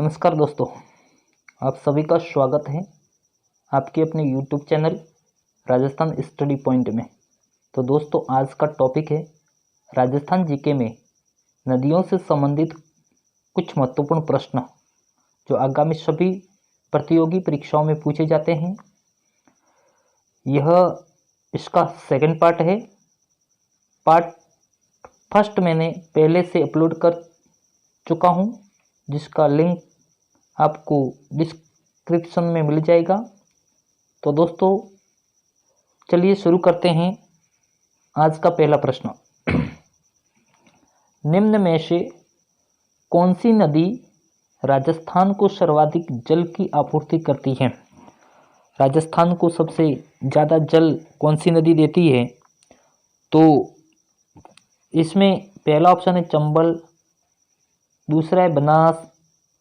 नमस्कार दोस्तों, आप सभी का स्वागत है आपके अपने YouTube channel Rajasthan study point में। तो दोस्तों, आज का टॉपिक है राजस्थान जीके में नदियों से संबंधित कुछ महत्वपूर्ण प्रश्न जो आगामी सभी प्रतियोगी परीक्षाओं में पूछे जाते हैं। यह इसका सेकंड पार्ट है। पार्ट फर्स्ट मैंने पहले से अपलोड कर चुका हूं, जिसका लिंक आपको डिस्क्रिप्शन में मिल जाएगा। तो दोस्तों, चलिए शुरू करते हैं। आज का पहला प्रश्न, निम्न में से कौन सी नदी राजस्थान को सर्वाधिक जल की आपूर्ति करती है? राजस्थान को सबसे ज़्यादा जल कौन सी नदी देती है? तो इसमें पहला ऑप्शन है चंबल, दूसरा है बनास,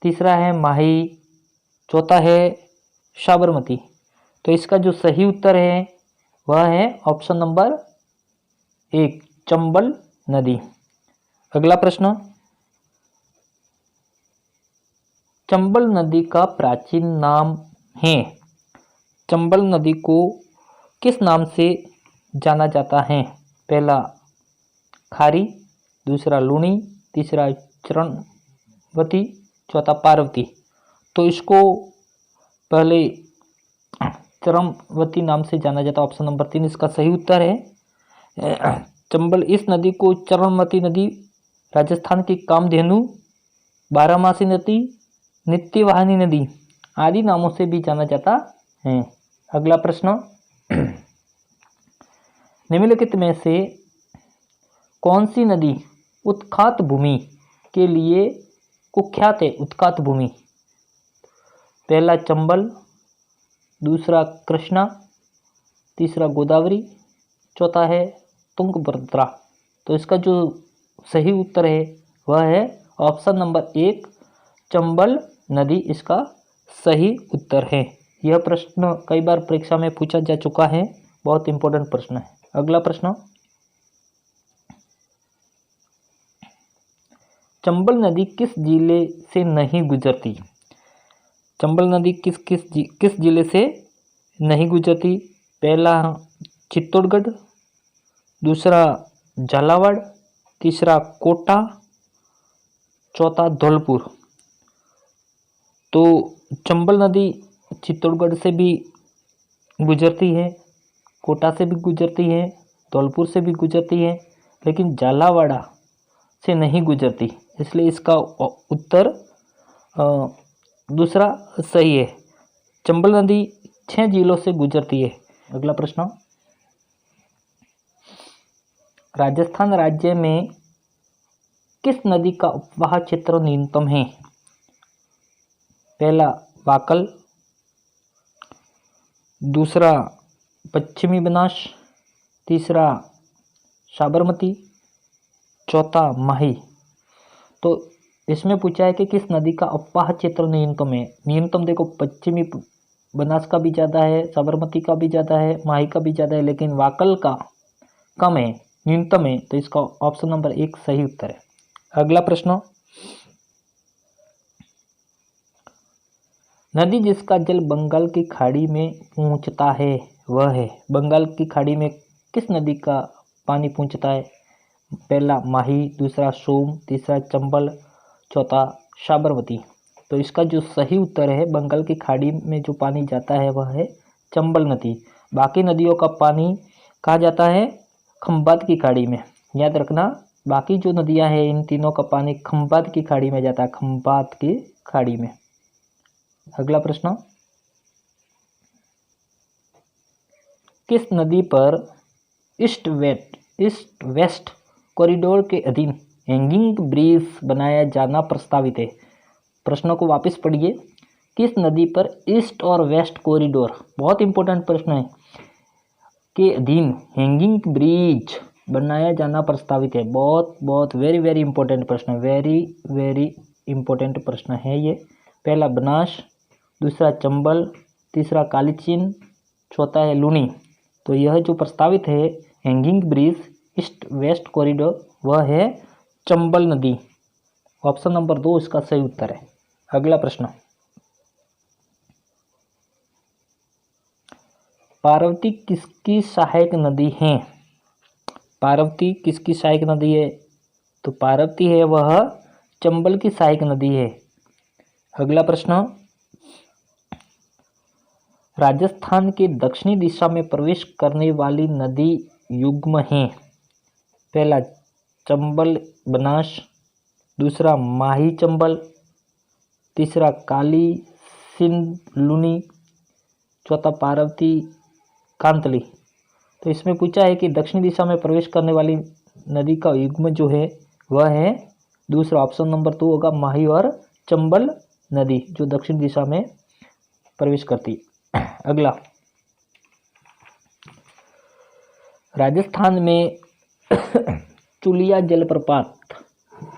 तीसरा है माही, चौथा है साबरमती। तो इसका जो सही उत्तर है वह है ऑप्शन नंबर 1, चंबल नदी। अगला प्रश्न, चंबल नदी का प्राचीन नाम है। चंबल नदी को किस नाम से जाना जाता है? पहला खारी, दूसरा लूणी, तीसरा चरणवती, चौथा पार्वती। तो इसको पहले चरणवती नाम से जाना जाता है। ऑप्शन नंबर 3 इसका सही उत्तर है। चंबल इस नदी को चरणवती नदी, राजस्थान की कामधेनु, बारहमासी नदी, नित्यवाहिनी नदी आदि नामों से भी जाना जाता है। अगला प्रश्न, निम्नलिखित में से कौन सी नदी उत्खात भूमि के लिए कुख्यात है? उत्खात भूमि, पहला चंबल, दूसरा कृष्णा, तीसरा गोदावरी, चौथा है तुंगभद्रा। तो इसका जो सही उत्तर है वह है ऑप्शन नंबर 1, चंबल नदी इसका सही उत्तर है। यह प्रश्न कई बार परीक्षा में पूछा जा चुका है, बहुत इंपॉर्टेंट प्रश्न है। अगला प्रश्न, चंबल नदी किस जिले से नहीं गुजरती? चंबल नदी किस जिले से नहीं गुजरती? पहला चित्तौड़गढ़, दूसरा झालावाड़, तीसरा कोटा, चौथा धौलपुर। तो चंबल नदी चित्तौड़गढ़ से भी गुजरती है, कोटा से भी गुजरती है, धौलपुर से भी गुजरती है, लेकिन झालावाड़ा से नहीं गुजरती। इसलिए इसका उत्तर दूसरा सही है। चंबल नदी 6 जिलों से गुजरती है। अगला प्रश्न, राजस्थान राज्य में किस नदी का उपवाह क्षेत्र न्यूनतम है? पहला वाकल, दूसरा पश्चिमी बनास, तीसरा साबरमती, चौथा माही। तो इसमें पूछा है कि किस नदी का अपवाह क्षेत्र न्यूनतम है। न्यूनतम देखो, पश्चिमी बनास का भी ज़्यादा है, साबरमती का भी ज़्यादा है, माही का भी ज़्यादा है, लेकिन वाकल का कम है, न्यूनतम है। तो इसका ऑप्शन नंबर 1 सही उत्तर है। अगला प्रश्न, नदी जिसका जल बंगाल की खाड़ी में पहुंचता है वह है। बंगाल की खाड़ी में किस नदी का पानी पहुंचता है? पहला माही, दूसरा सोम, तीसरा चंबल, चौथा साबरमती। तो इसका जो सही उत्तर है, बंगाल की खाड़ी में जो पानी जाता है वह है चंबल नदी। बाकी नदियों का पानी कहाँ जाता है? खंबात की खाड़ी में। याद रखना, बाकी जो नदियां हैं इन तीनों का पानी खंबात की खाड़ी में जाता है, खंबात की खाड़ी में। अगला प्रश्न, किस नदी पर ईस्ट वेस्ट कॉरिडोर के अधीन हैंगिंग ब्रिज बनाया जाना प्रस्तावित है? प्रश्नों को वापस पढ़िए। किस नदी पर ईस्ट और वेस्ट कॉरिडोर, बहुत इंपॉर्टेंट प्रश्न है, के अधीन हैंगिंग ब्रिज बनाया जाना प्रस्तावित है? बहुत वेरी इंपॉर्टेंट प्रश्न, वेरी इंपॉर्टेंट प्रश्न है ये। पहला बनास, दूसरा चंबल, तीसरा कालीचीन, चौथा है लूणी। तो यह जो प्रस्तावित है hanging bridge east west corridor वह है चंबल नदी। ऑप्शन नंबर 2 इसका सही उत्तर है। अगला प्रश्न, पार्वती किसकी सहायक नदी है? पार्वती किसकी सहायक नदी है? तो पार्वती है वह चंबल की सहायक नदी है। अगला प्रश्न, राजस्थान के दक्षिणी दिशा में प्रवेश करने वाली नदी युग्म है। पहला चंबल बनास, दूसरा माही चंबल, तीसरा काली सिंध लूनी, चौथा पार्वती कांतली। तो इसमें पूछा है कि दक्षिणी दिशा में प्रवेश करने वाली नदी का युग्म जो है वह है दूसरा, ऑप्शन नंबर 2 होगा माही और चंबल नदी जो दक्षिण दिशा में प्रवेश करती है। अगला, राजस्थान में चुलिया जलप्रपात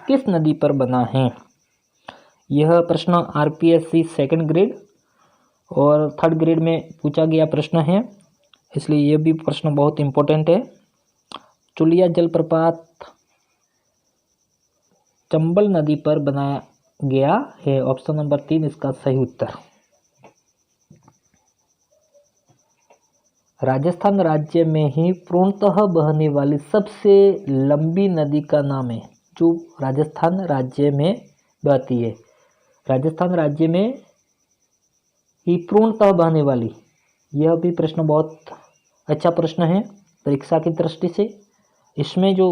किस नदी पर बना है? यह प्रश्न आरपीएससी सेकंड ग्रेड और थर्ड ग्रेड में पूछा गया प्रश्न है, इसलिए यह भी प्रश्न बहुत इंपॉर्टेंट है। चुलिया जलप्रपात चंबल नदी पर बनाया गया है, ऑप्शन नंबर 3 इसका सही उत्तर। राजस्थान राज्य में ही पूर्णतः बहने वाली सबसे लंबी नदी का नाम है जो राजस्थान राज्य में बहती है। राजस्थान राज्य में ही पूर्णतः बहने वाली, यह भी प्रश्न बहुत अच्छा प्रश्न है परीक्षा की दृष्टि से। इसमें जो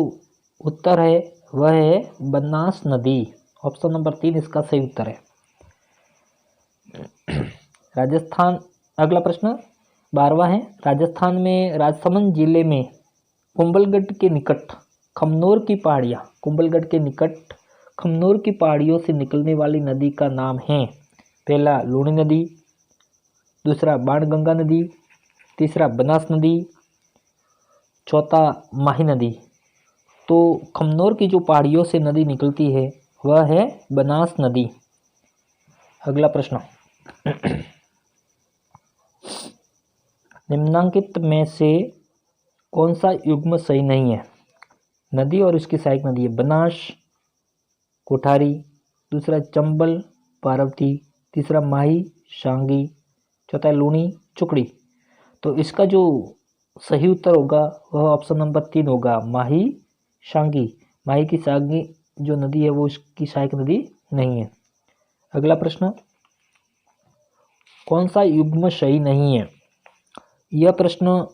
उत्तर है वह है बनास नदी, ऑप्शन नंबर 3 इसका सही उत्तर है। राजस्थान, अगला प्रश्न 12वां है, राजस्थान में राजसमंद जिले में कुंभलगढ़ के निकट खमनोर की पहाड़ियाँ, कुंभलगढ़ के निकट खमनोर की पहाड़ियों से निकलने वाली नदी का नाम है। पहला लूणी नदी, दूसरा बाणगंगा नदी, तीसरा बनास नदी, चौथा माही नदी। तो खमनोर की जो पहाड़ियों से नदी निकलती है वह है बनास नदी। अगला प्रश्न, निम्नांकित में से कौन सा युग्म सही नहीं है? नदी और उसकी सहायक नदी है बनास कोठारी, दूसरा चंबल पार्वती, तीसरा माही शांगी, चौथा लूणी चुकड़ी। तो इसका जो सही उत्तर होगा वह ऑप्शन नंबर 3 होगा माही शांगी। माही की शांगी जो नदी है वो उसकी सहायक नदी नहीं है। अगला प्रश्न, कौन सा युग्म सही नहीं है? यह प्रश्न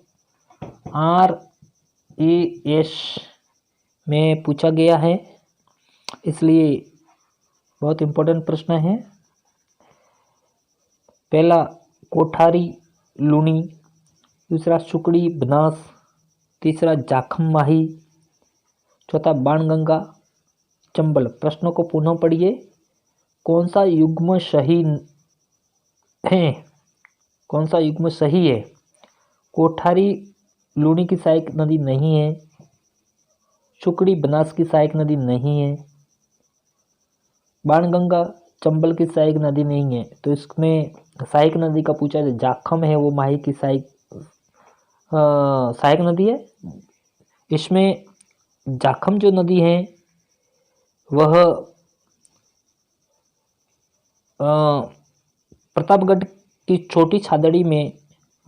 RAS में पूछा गया है, इसलिए बहुत इम्पोर्टेंट प्रश्न है। पहला कोठारी लूणी, दूसरा सुकड़ी बनास, तीसरा जाखम माही, चौथा बाणगंगा चंबल। प्रश्नों को पुनः पढ़िए, कौन सा युग्म सही है? कौन सा युग्म सही है? कोठारी लूणी की सहायक नदी नहीं है, सुकड़ी बनास की सहायक नदी नहीं है, बाणगंगा चंबल की सहायक नदी नहीं है। तो इसमें सहायक नदी का पूछा है, जाखम है वो माही की सहायक नदी है। इसमें जाखम जो नदी है वह प्रतापगढ़ की छोटी छादड़ी में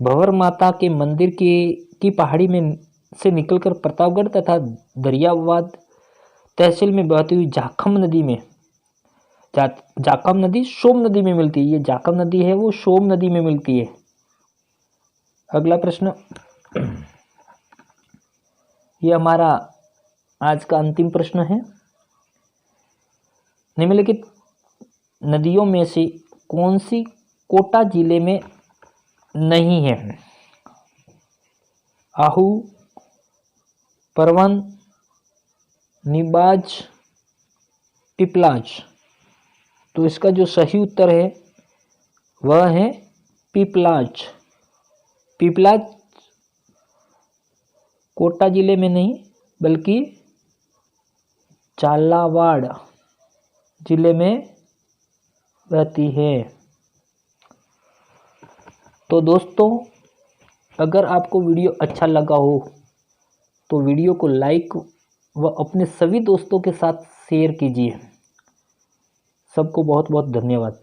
भंवर माता के मंदिर की पहाड़ी में से निकलकर प्रतापगढ़ तथा दरियावाद तहसील में बहती हुई जाखम नदी में जाखम नदी सोम नदी में मिलती है। ये जाखम नदी है वो सोम नदी में मिलती है। अगला प्रश्न, ये हमारा आज का अंतिम प्रश्न है। निम्नलिखित नदियों में से कौन सी कोटा जिले में नहीं है? आहू, परवन, निबाज, पिपलाज। तो इसका जो सही उत्तर है वह है पिपलाज। पिपलाज कोटा जिले में नहीं बल्कि झालावाड़ जिले में बहती है। तो दोस्तों, अगर आपको वीडियो अच्छा लगा हो तो वीडियो को लाइक व अपने सभी दोस्तों के साथ शेयर कीजिए। सबको बहुत बहुत धन्यवाद।